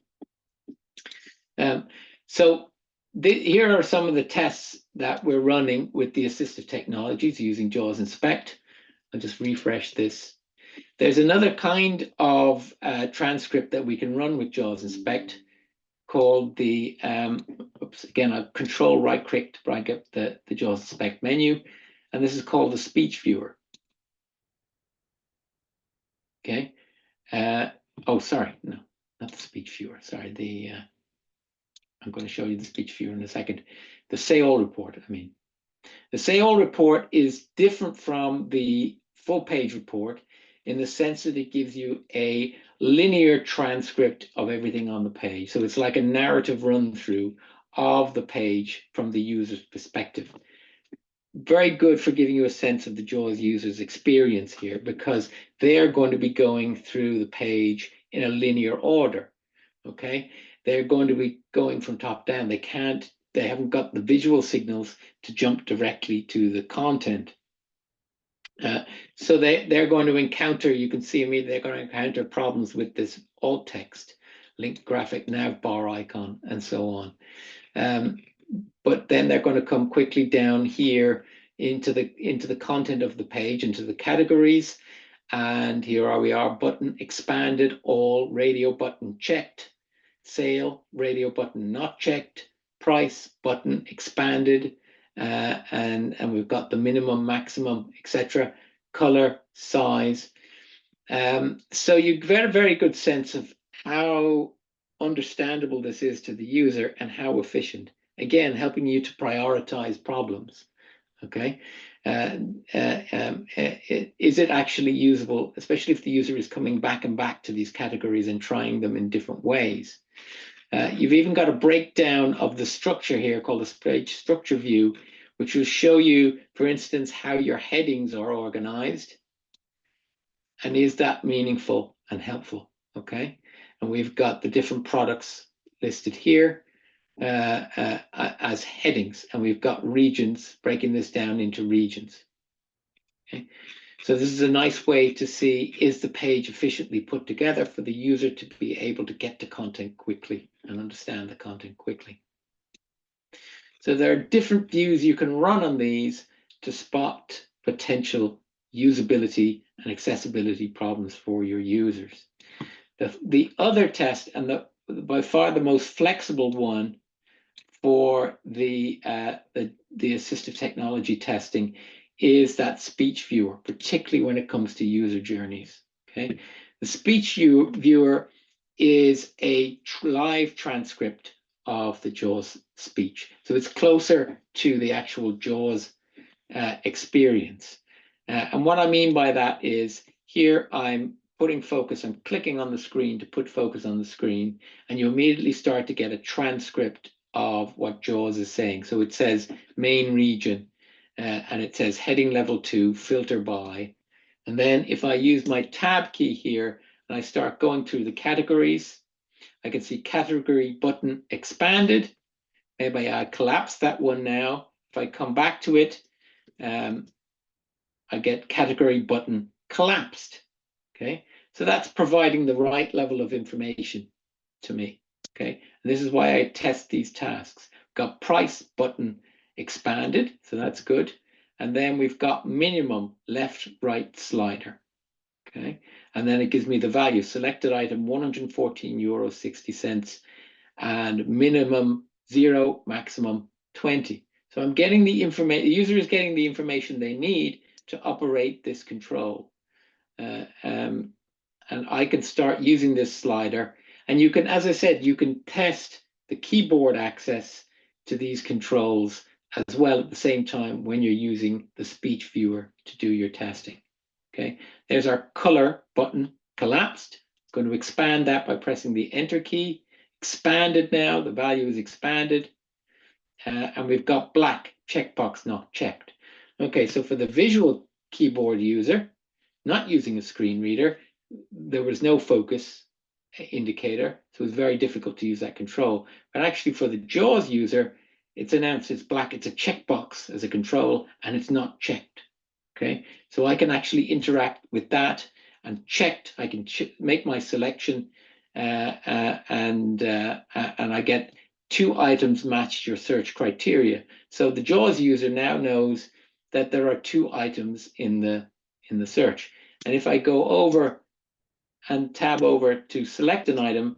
Here are some of the tests that we're running with the assistive technologies using JAWS Inspect. I'll just refresh this. There's another kind of transcript that we can run with JAWS Inspect called the, again, I'll control right click to bring up the JAWS Inspect menu. And this is called the speech viewer. Okay. Oh, sorry, no, not the speech viewer. Sorry, I'm going to show you the speech viewer in a second. The say all report, I mean. The say all report is different from the full page report in the sense that it gives you a linear transcript of everything on the page. So it's like a narrative run through of the page from the user's perspective. Very good for giving you a sense of the JAWS user's experience here, because they're going to be going through the page in a linear order. Okay, they're going to be going from top down. They haven't got the visual signals to jump directly to the content. So they're going to encounter, you can see immediately, they're going to encounter problems with this alt text, link graphic nav bar icon, and so on. But then they're going to come quickly down here into the content of the page, into the categories. And here we are, button expanded, all, radio button checked, sale, radio button not checked, price button expanded, and we've got the minimum, maximum, etc., color, size. So you get a very good sense of how understandable this is to the user and how efficient. Again, helping you to prioritize problems. Okay. Is it actually usable, especially if the user is coming back and back to these categories and trying them in different ways? You've even got a breakdown of the structure here called the page structure view, which will show you, for instance, how your headings are organized. And is that meaningful and helpful? Okay. And we've got the different products listed here as headings, and we've got regions, breaking this down into regions. Okay. So this is a nice way to see, is the page efficiently put together for the user to be able to get to content quickly and understand the content quickly. So there are different views you can run on these to spot potential usability and accessibility problems for your users. The other test, and by far the most flexible one for the assistive technology testing, is that speech viewer, particularly when it comes to user journeys. Okay, the speech viewer is a live transcript of the JAWS speech, so it's closer to the actual JAWS experience. And what I mean by that is, here I'm putting focus, I'm clicking on the screen to put focus on the screen, and you immediately start to get a transcript of what JAWS is saying. So it says main region, and it says heading level 2, filter by. And then if I use my tab key here and I start going through the categories, I can see category button expanded. Maybe I collapse that one now. If I come back to it, I get category button collapsed. Okay, so that's providing the right level of information to me. Okay, and this is why I test these tasks. Got price button expanded, so that's good. And then we've got minimum left right slider. Okay, and then it gives me the value. Selected item €114.60 and minimum 0, maximum 20. So I'm getting the information, the user is getting the information they need to operate this control. And I can start using this slider. And you can, as I said, you can test the keyboard access to these controls as well at the same time when you're using the speech viewer to do your testing. Okay, there's our color button collapsed. It's going to expand that by pressing the enter key. Expanded now, the value is expanded. And we've got black, checkbox not checked. Okay, so for the visual keyboard user, not using a screen reader, there was no focus indicator, so it's very difficult to use that control. But actually for the JAWS user, it's announced it's black, it's a checkbox as a control, and it's not checked. Okay, so I can actually interact with that and checked. I can make my selection, and I get 2 items matched your search criteria. So the JAWS user now knows that there are 2 items in the search. And if I go over and tab over to select an item,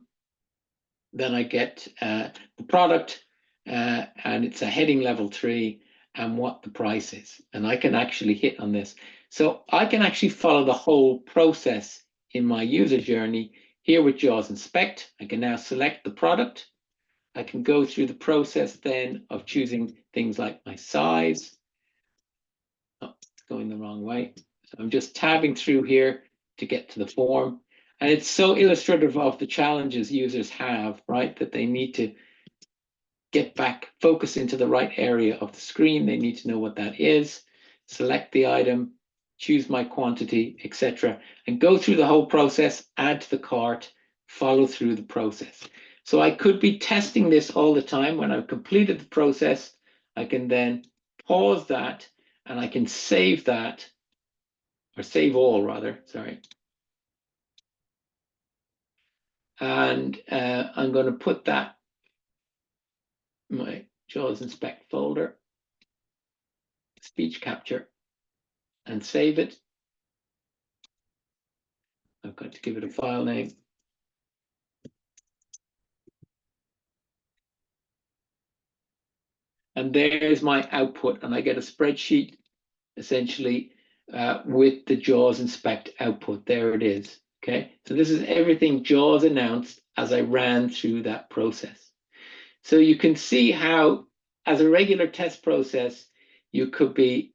then I get the product, and it's a heading level 3 and what the price is. And I can actually hit on this. So I can actually follow the whole process in my user journey. Here with JAWS Inspect, I can now select the product. I can go through the process then of choosing things like my size. Oh, it's going the wrong way. So I'm just tabbing through here to get to the form. And it's so illustrative of the challenges users have, right? That they need to get back, focus into the right area of the screen. They need to know what that is, select the item, choose my quantity, etc., and go through the whole process, add to the cart, follow through the process. So I could be testing this all the time. When I've completed the process, I can then pause that and I can save that, or save all rather, sorry. And I'm going to put that in my JAWS Inspect folder, speech capture, and save it. I've got to give it a file name. and there's my output, and I get a spreadsheet essentially with the JAWS inspect output. There it is. Okay, so this is everything JAWS announced as I ran through that process. So you can see how, as a regular test process, you could be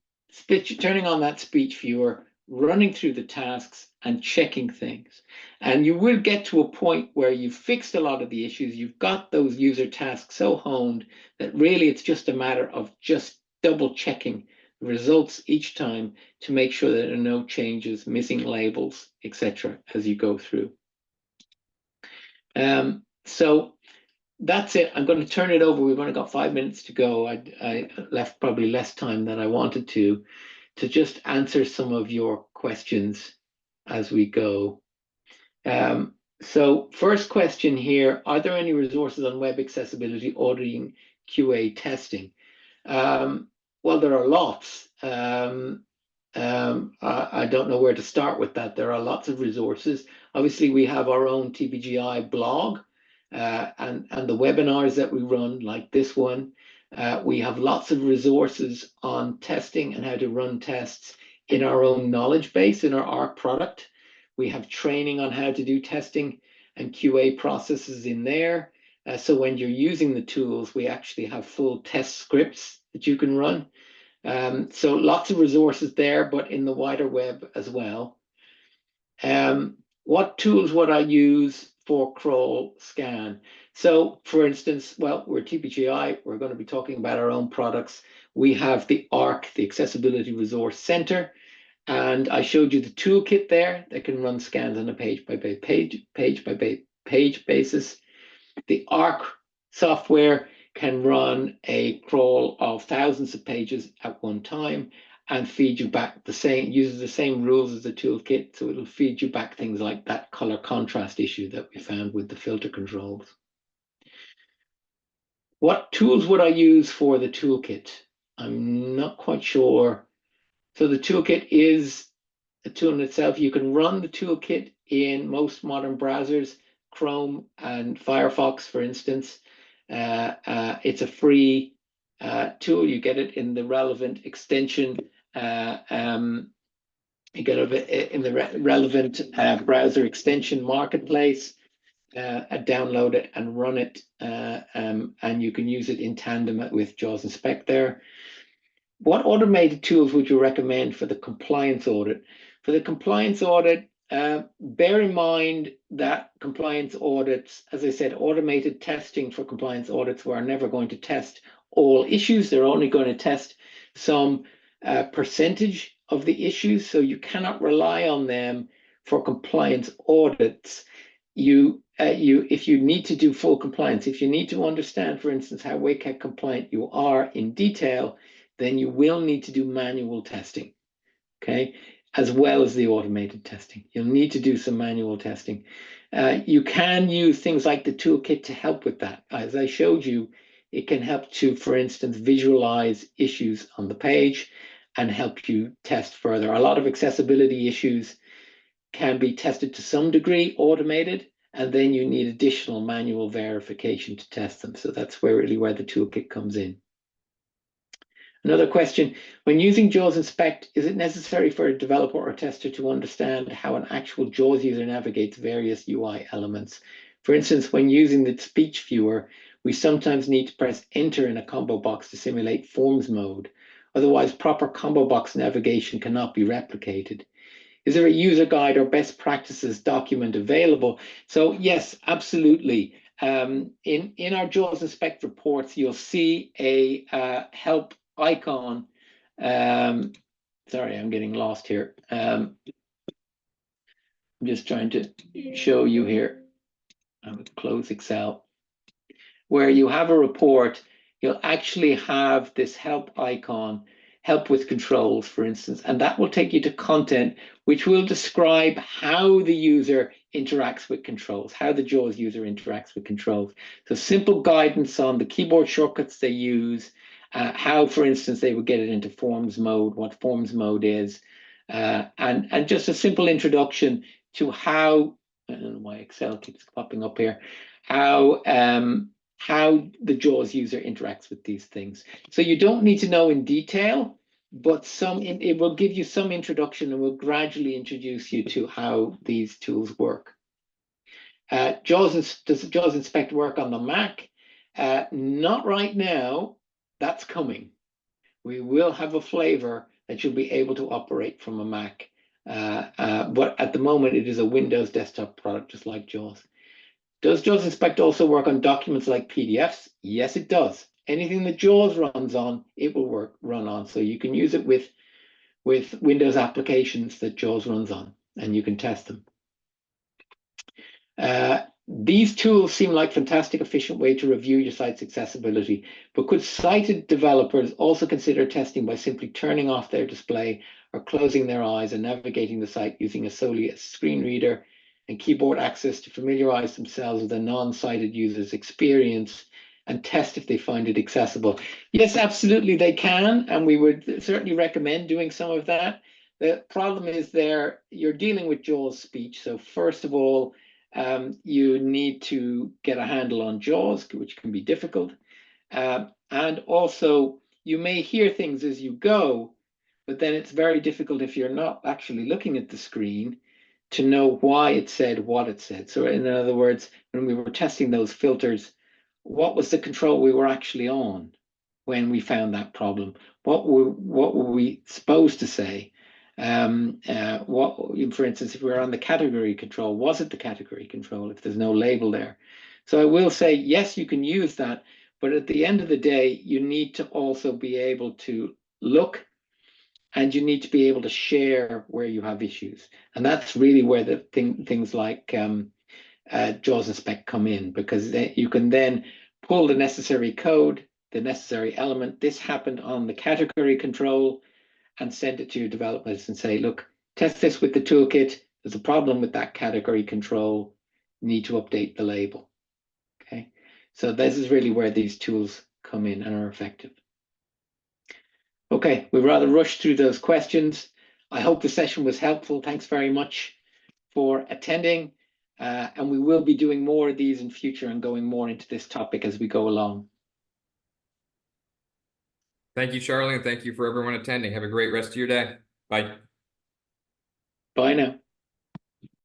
turning on that speech viewer, running through the tasks and checking things. And you will get to a point where you've fixed a lot of the issues. You've got those user tasks so honed that really it's just a matter of just double checking the results each time to make sure that there are no changes, missing labels, etc. as you go through. So that's it. I'm going to turn it over. We've only got 5 minutes to go. I left probably less time than I wanted to just answer some of your questions as we go. So first question here, are there any resources on web accessibility auditing QA testing? Well, there are lots. I don't know where to start with that. There are lots of resources. Obviously, we have our own TPGI blog and the webinars that we run, like this one. We have lots of resources on testing and how to run tests in our own knowledge base in our ARC product. We have training on how to do testing and QA processes in there. So when you're using the tools, we actually have full test scripts that you can run. So lots of resources there, but in the wider web as well. What tools would I use for crawl scan? So for instance, well, we're TPGI, we're going to be talking about our own products. We have the ARC, the Accessibility Resource Center, and I showed you the toolkit there that can run scans on a page by page basis. The ARC software can run a crawl of thousands of pages at one time and feed you back uses the same rules as the toolkit. So it'll feed you back things like that color contrast issue that we found with the filter controls. What tools would I use for the toolkit? I'm not quite sure. So the toolkit is a tool in itself. You can run the toolkit in most modern browsers, Chrome and Firefox, for instance. It's a free tool. You get it in the relevant extension. You get it in the relevant browser extension marketplace. Download it and run it, and you can use it in tandem with JAWS Inspect there. What automated tools would you recommend for the compliance audit? For the compliance audit, bear in mind that compliance audits, as I said, automated testing for compliance audits, we are never going to test all issues. They're only going to test some percentage of the issues. So you cannot rely on them for compliance audits. If you need to do full compliance, if you need to understand, for instance, how WCAG compliant you are in detail, then you will need to do manual testing, okay, as well as the automated testing. You'll need to do some manual testing. You can use things like the toolkit to help with that. As I showed you, it can help to, for instance, visualize issues on the page and help you test further. A lot of accessibility issues can be tested to some degree automated, and then you need additional manual verification to test them. So that's really where the toolkit comes in. Another question, when using JAWS Inspect, is it necessary for a developer or tester to understand how an actual JAWS user navigates various UI elements? For instance, when using the speech viewer, we sometimes need to press enter in a combo box to simulate forms mode. Otherwise, proper combo box navigation cannot be replicated. Is there a user guide or best practices document available? So yes, absolutely. In our JAWS Inspect reports, you'll see a help icon. Sorry, I'm getting lost here. I'm just trying to show you here. I would close Excel. Where you have a report, you'll actually have this help icon, help with controls, for instance, and that will take you to content, which will describe how the user interacts with controls, how the JAWS user interacts with controls. So simple guidance on the keyboard shortcuts they use, how, for instance, they would get it into forms mode, what forms mode is, and just a simple introduction to how, I don't know why Excel keeps popping up here, how how the JAWS user interacts with these things. So you don't need to know in detail, but it will give you some introduction and will gradually introduce you to how these tools work. Does JAWS Inspect work on the Mac? Not right now. That's coming. We will have a flavor that you'll be able to operate from a Mac. But at the moment, it is a Windows desktop product, just like JAWS. Does JAWS Inspect also work on documents like PDFs? Yes, it does. Anything that JAWS runs on, it will run on. So you can use it with Windows applications that JAWS runs on, and you can test them. These tools seem like fantastic, efficient way to review your site's accessibility, but could sighted developers also consider testing by simply turning off their display or closing their eyes and navigating the site using solely a screen reader and keyboard access to familiarize themselves with a non-sighted user's experience and test if they find it accessible? Yes, absolutely they can, and we would certainly recommend doing some of that. The problem is you're dealing with JAWS speech, so first of all, you need to get a handle on JAWS, which can be difficult. And also, you may hear things as you go, but then it's very difficult if you're not actually looking at the screen to know why it said what it said. So in other words, when we were testing those filters, what was the control we were actually on when we found that problem? What were we supposed to say? For instance, if we're on the category control, was it the category control if there's no label there? So I will say, yes, you can use that, but at the end of the day, you need to also be able to look, and you need to be able to share where you have issues. And that's really where the things like JAWS Inspect come in, because you can then pull the necessary code, the necessary element. This happened on the category control, and send it to your developers and say, look, test this with the toolkit. There's a problem with that category control. You need to update the label. Okay, so this is really where these tools come in and are effective. Okay, we've rather rushed through those questions. I hope the session was helpful. Thanks very much for attending. And we will be doing more of these in future and going more into this topic as we go along. Thank you, Charlie, and thank you for everyone attending. Have a great rest of your day. Bye. Bye now.